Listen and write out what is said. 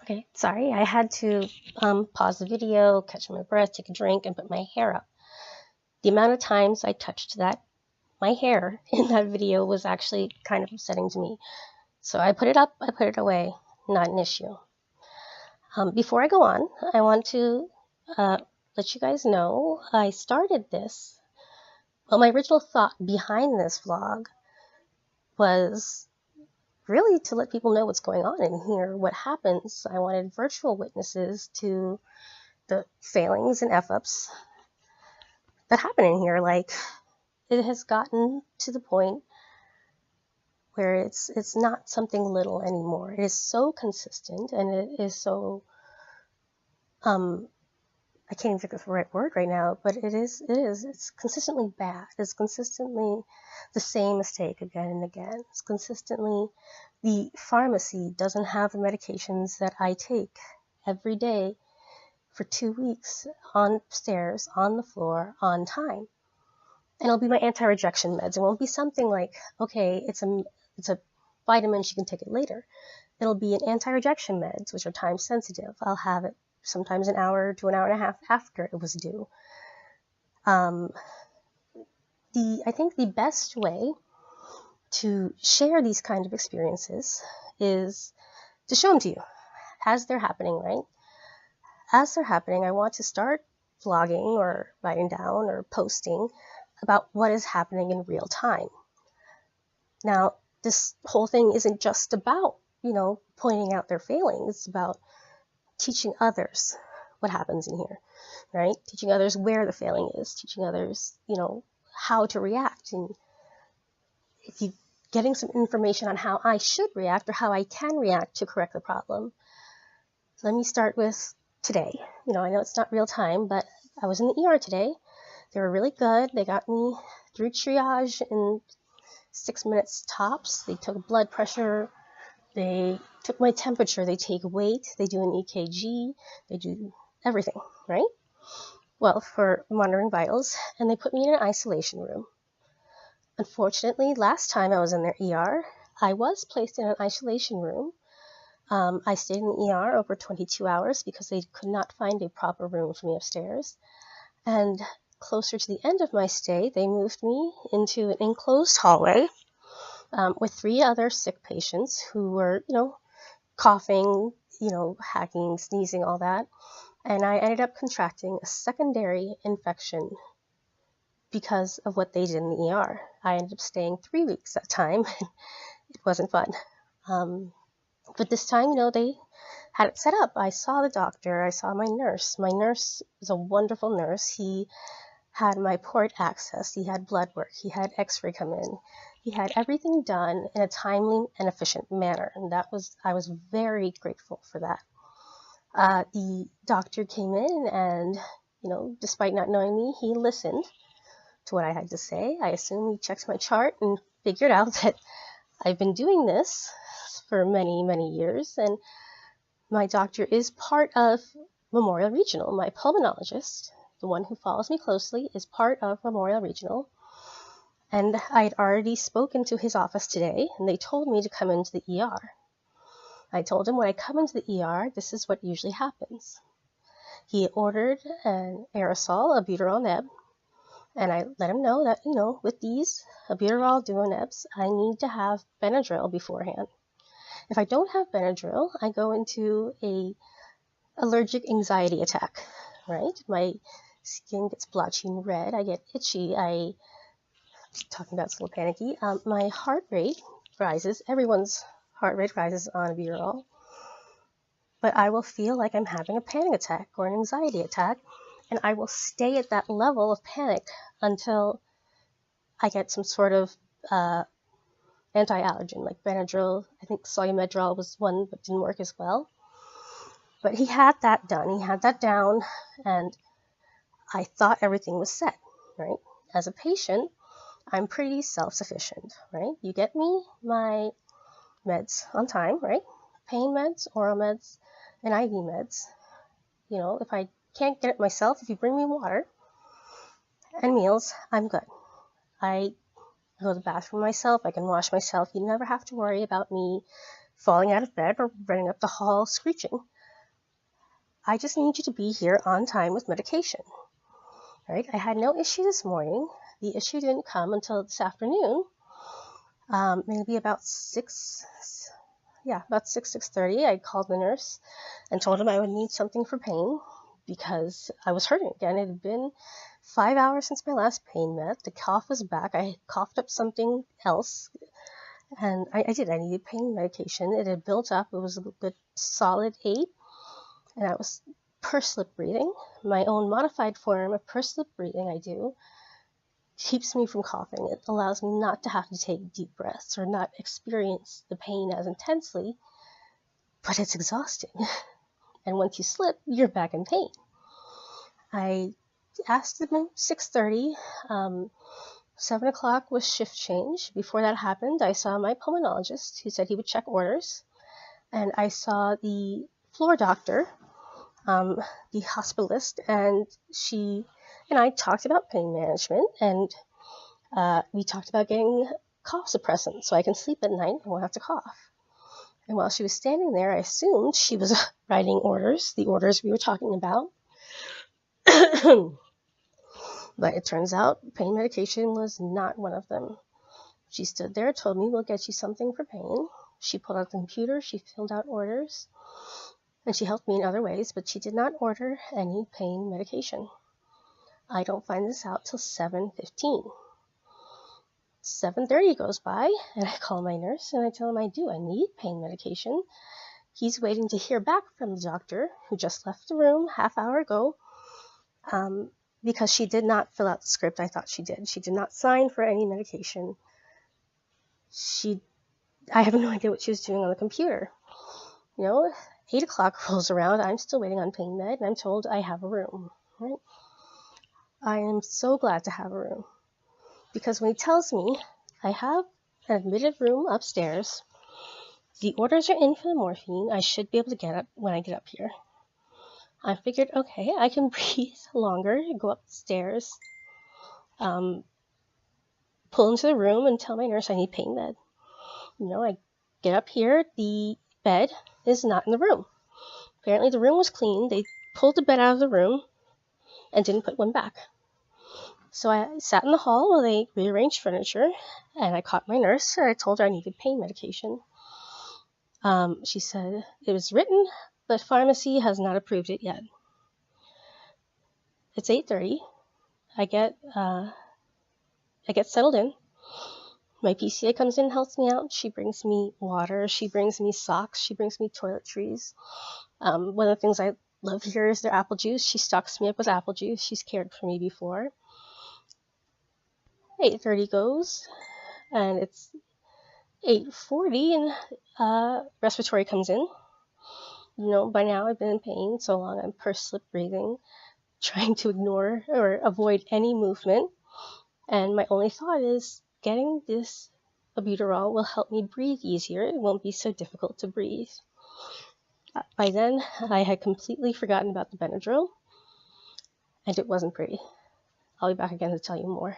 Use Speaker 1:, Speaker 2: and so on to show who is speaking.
Speaker 1: Okay, sorry, I had to pause the video, catch my breath, take a drink, and put my hair up. The amount of times I touched my hair in that video was actually kind of upsetting to me. So I put it up, I put it away, not an issue. Before I go on, I want to let you guys know I started this. Well, my original thought behind this vlog was really to let people know what's going on in here, what happens. I wanted virtual witnesses to the failings and F-ups that happen in here. Like, it has gotten to the point where it's not something little anymore. It is so consistent, and it is so I can't even think of the right word right now, but it's consistently bad. It's consistently the same mistake again and again. It's consistently the pharmacy doesn't have the medications that I take every day for 2 weeks on stairs, on the floor, on time. And it'll be my anti-rejection meds. It won't be something like, okay, it's a vitamin, she can take it later. It'll be an anti-rejection meds, which are time sensitive. I'll have it sometimes an hour to an hour and a half after it was due. I think the best way to share these kind of experiences is to show them to you as they're happening, right? As they're happening, I want to start vlogging or writing down or posting about what is happening in real time. Now, this whole thing isn't just about, pointing out their failings. It's about teaching others what happens in here, right? Teaching others where the failing is, teaching others, how to react. And if you getting some information on how I should react or how I can react to correct the problem. Let me start with today. I know it's not real time, but I was in the ER today. They were really good. They got me through triage in 6 minutes tops. They took blood pressure. They took my temperature. They take weight. They do an EKG. They do everything, right? Well, for monitoring vitals. And they put me in an isolation room. Unfortunately, last time I was in their ER, I was placed in an isolation room. I stayed in the ER over 22 hours because they could not find a proper room for me upstairs. And closer to the end of my stay, they moved me into an enclosed hallway with 3 other sick patients who were, coughing, hacking, sneezing, all that. And I ended up contracting a secondary infection because of what they did in the ER. I ended up staying 3 weeks that time. It wasn't fun. But this time, they had it set up. I saw the doctor. I saw my nurse. My nurse was a wonderful nurse. He had my port access. He had blood work. He had x-ray come in. He had everything done in a timely and efficient manner. And I was very grateful for that. The doctor came in and, despite not knowing me, he listened to what I had to say. I assume he checked my chart and figured out that I've been doing this for many, many years, and my doctor is part of Memorial Regional. My pulmonologist, the one who follows me closely, is part of Memorial Regional, and I had already spoken to his office today, and they told me to come into the ER. I told him when I come into the ER, this is what usually happens. He ordered an aerosol, a albuterol neb, and I let him know that, with these albuterol duo nebs, I need to have Benadryl beforehand. If I don't have Benadryl, I go into a allergic anxiety attack, right? My skin gets blotchy and red. I get itchy. Talking about it's a little panicky. My heart rate rises. Everyone's heart rate rises on albuterol. But I will feel like I'm having a panic attack or an anxiety attack, and I will stay at that level of panic until I get some sort of anti-allergen, like Benadryl. I think Solumedrol was one, but didn't work as well. But he had that done. He had that down, and I thought everything was set, right? As a patient, I'm pretty self-sufficient, right? You get me my meds on time, right? Pain meds, oral meds, and IV meds. If I can't get it myself, if you bring me water and meals, I'm good. I go to the bathroom myself. I can wash myself. You never have to worry about me falling out of bed or running up the hall screeching. I just need you to be here on time with medication. Right? I had no issue this morning. The issue didn't come until this afternoon, maybe about 6:30. I called the nurse and told him I would need something for pain because I was hurting again. It had been 5 hours since my last pain med. The cough was back. I coughed up something else, and I needed pain medication. It had built up. It was a good solid 8, and I was pursed lip breathing. My own modified form of pursed lip breathing I do keeps me from coughing. It allows me not to have to take deep breaths or not experience the pain as intensely, but it's exhausting. And once you slip, you're back in pain. I asked them at 6:30. 7 o'clock was shift change. Before that happened, I saw my pulmonologist, who said he would check orders. And I saw the floor doctor, the hospitalist, and she and I talked about pain management, and we talked about getting cough suppressant so I can sleep at night and won't have to cough. And while she was standing there, I assumed she was writing orders, the orders we were talking about. But it turns out pain medication was not one of them. She stood there, told me, we'll get you something for pain. She pulled out the computer, she filled out orders, and she helped me in other ways, but she did not order any pain medication. I don't find this out till 7:15. 7:30 goes by, and I call my nurse, and I tell him I need pain medication. He's waiting to hear back from the doctor, who just left the room half hour ago, because she did not fill out the script I thought she did. She did not sign for any medication. I have no idea what she was doing on the computer. 8 o'clock rolls around, I'm still waiting on pain med, and I'm told I have a room, right? I am so glad to have a room, because when he tells me I have an admitted room upstairs, the orders are in for the morphine, I should be able to get up when I get up here. I figured, okay, I can breathe longer, go upstairs, pull into the room and tell my nurse I need pain med. I get up here, the bed is not in the room. Apparently the room was clean. They pulled the bed out of the room and didn't put one back. So I sat in the hall while they rearranged furniture, and I caught my nurse, and I told her I needed pain medication. She said it was written, but pharmacy has not approved it yet. It's 8:30. I get settled in. My PCA comes in and helps me out. She brings me water. She brings me socks. She brings me toiletries. One of the things I love here is their apple juice. She stocks me up with apple juice. She's cared for me before. 8:30 goes, and it's 8:40, and respiratory comes in. By now I've been in pain so long, I'm pursed lip breathing, trying to ignore or avoid any movement. And my only thought is getting this albuterol will help me breathe easier. It won't be so difficult to breathe. By then, I had completely forgotten about the Benadryl, and it wasn't pretty. I'll be back again to tell you more.